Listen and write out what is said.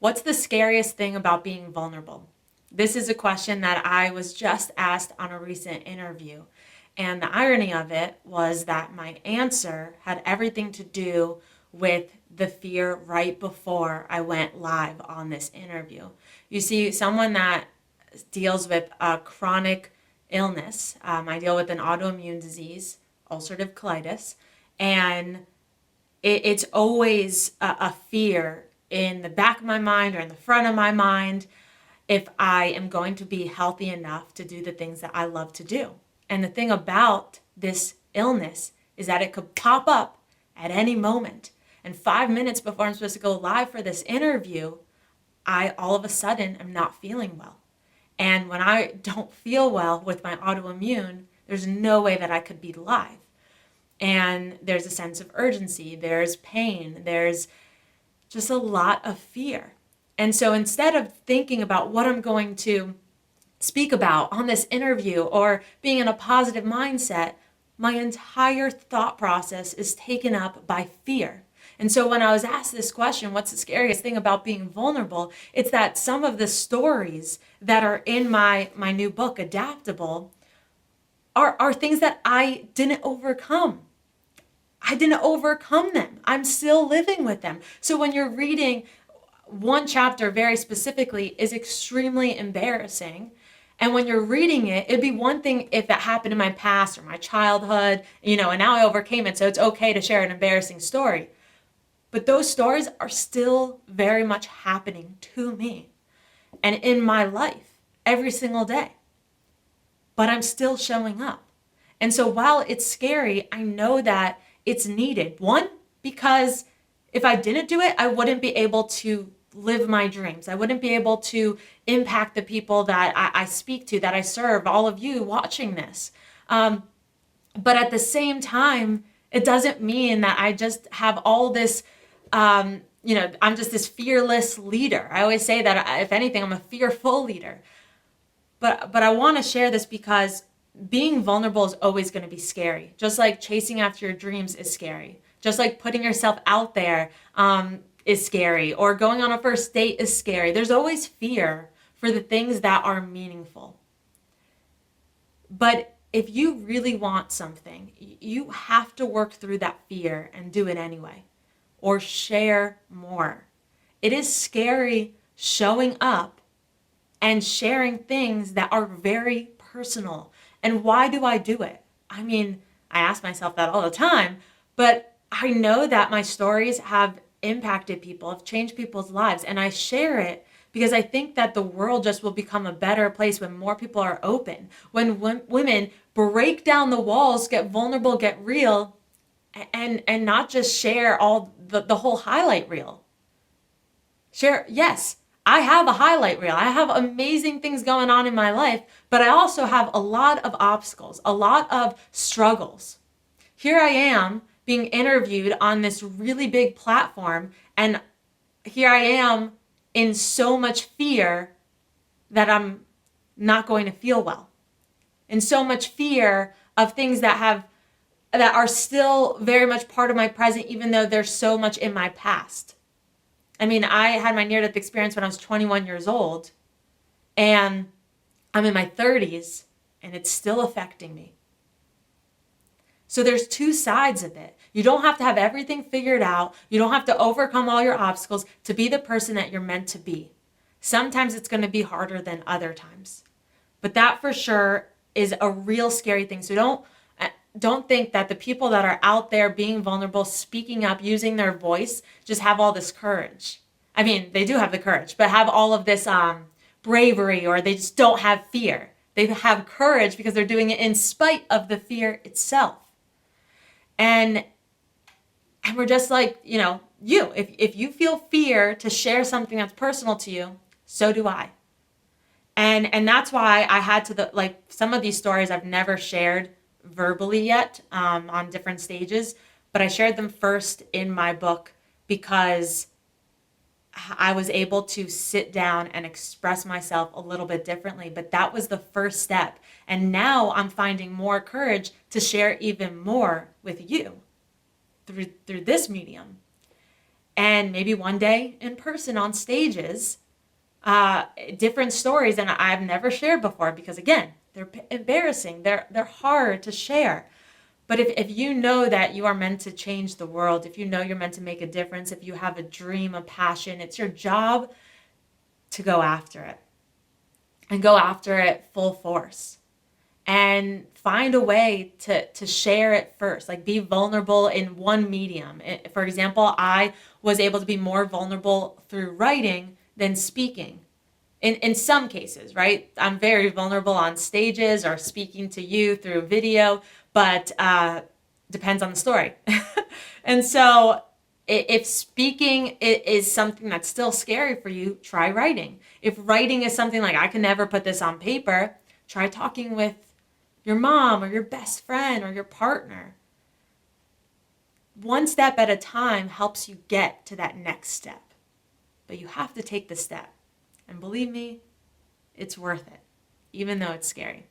What's the scariest thing about being vulnerable? This is a question that I was just asked on a recent interview. And the irony of it was that my answer had everything to do with the fear right before I went live on this interview. You see, someone that deals with a chronic illness, I deal with an autoimmune disease, ulcerative colitis, and it's always a fear in the back of my mind or in the front of my mind if I am going to be healthy enough to do the things that I love to do. And the thing about this illness is that it could pop up at any moment. And 5 minutes before I'm supposed to go live for this interview, I all of a sudden am not feeling well. And when I don't feel well with my autoimmune, there's no way that I could be live. And there's a sense of urgency, there's pain, there's just a lot of fear. And so instead of thinking about what I'm going to speak about on this interview or being in a positive mindset, my entire thought process is taken up by fear. And so when I was asked this question, what's the scariest thing about being vulnerable? It's that some of the stories that are in my new book, Adaptable, are things that I didn't overcome. I didn't overcome them. I'm still living with them. So when you're reading one chapter very specifically is extremely embarrassing. And when you're reading it, it'd be one thing if that happened in my past or my childhood, and now I overcame it. So it's okay to share an embarrassing story. But those stories are still very much happening to me and in my life every single day. But I'm still showing up. And so while it's scary, I know that it's needed. One, because if I didn't do it, I wouldn't be able to live my dreams. I wouldn't be able to impact the people that I speak to, that I serve, all of you watching this. But at the same time, it doesn't mean that I just have all this, I'm just this fearless leader. I always say that if anything, I'm a fearful leader. But I want to share this because being vulnerable is always going to be scary. Just like chasing after your dreams is scary. Just like putting yourself out there is scary, or going on a first date is scary. There's always fear for the things that are meaningful. But if you really want something, you have to work through that fear and do it anyway, or share more. It is scary showing up and sharing things that are very personal. And why do I do it? I mean, I ask myself that all the time, but I know that my stories have impacted people, have changed people's lives, and I share it because I think that the world just will become a better place when more people are open, when women break down the walls, get vulnerable, get real, and not just share all the whole highlight reel. Share, yes, I have a highlight reel. I have amazing things going on in my life, but I also have a lot of obstacles, a lot of struggles. Here I am being interviewed on this really big platform, and here I am in so much fear that I'm not going to feel well, in so much fear of things that are still very much part of my present, even though there's so much in my past. I mean, I had my near-death experience when I was 21 years old, and I'm in my 30s, and it's still affecting me. So there's two sides of it. You don't have to have everything figured out. You don't have to overcome all your obstacles to be the person that you're meant to be. Sometimes it's going to be harder than other times. But that for sure is a real scary thing. So don't think that the people that are out there being vulnerable, speaking up, using their voice, just have all this courage. I mean, they do have the courage, but have all of this bravery, or they just don't have fear. They have courage because they're doing it in spite of the fear itself. And we're just like, if you feel fear to share something that's personal to you, so do I. And that's why I had to, some of these stories I've never shared verbally yet on different stages, but I shared them first in my book because I was able to sit down and express myself a little bit differently. But that was the first step. And now I'm finding more courage to share even more with you through this medium. and maybe one day in person on stages, different stories that I've never shared before, because again, they're embarrassing. They're hard to share. But if you know that you are meant to change the world, if you know you're meant to make a difference, if you have a dream, a passion, it's your job to go after it, and go after it full force, and find a way to share it first. Like, be vulnerable in one medium. For example, I was able to be more vulnerable through writing than speaking. In some cases, right? I'm very vulnerable on stages or speaking to you through video, but depends on the story. And so if speaking is something that's still scary for you, try writing. If writing is something like, I can never put this on paper, try talking with your mom or your best friend or your partner. One step at a time helps you get to that next step. But you have to take the step. And believe me, it's worth it, even though it's scary.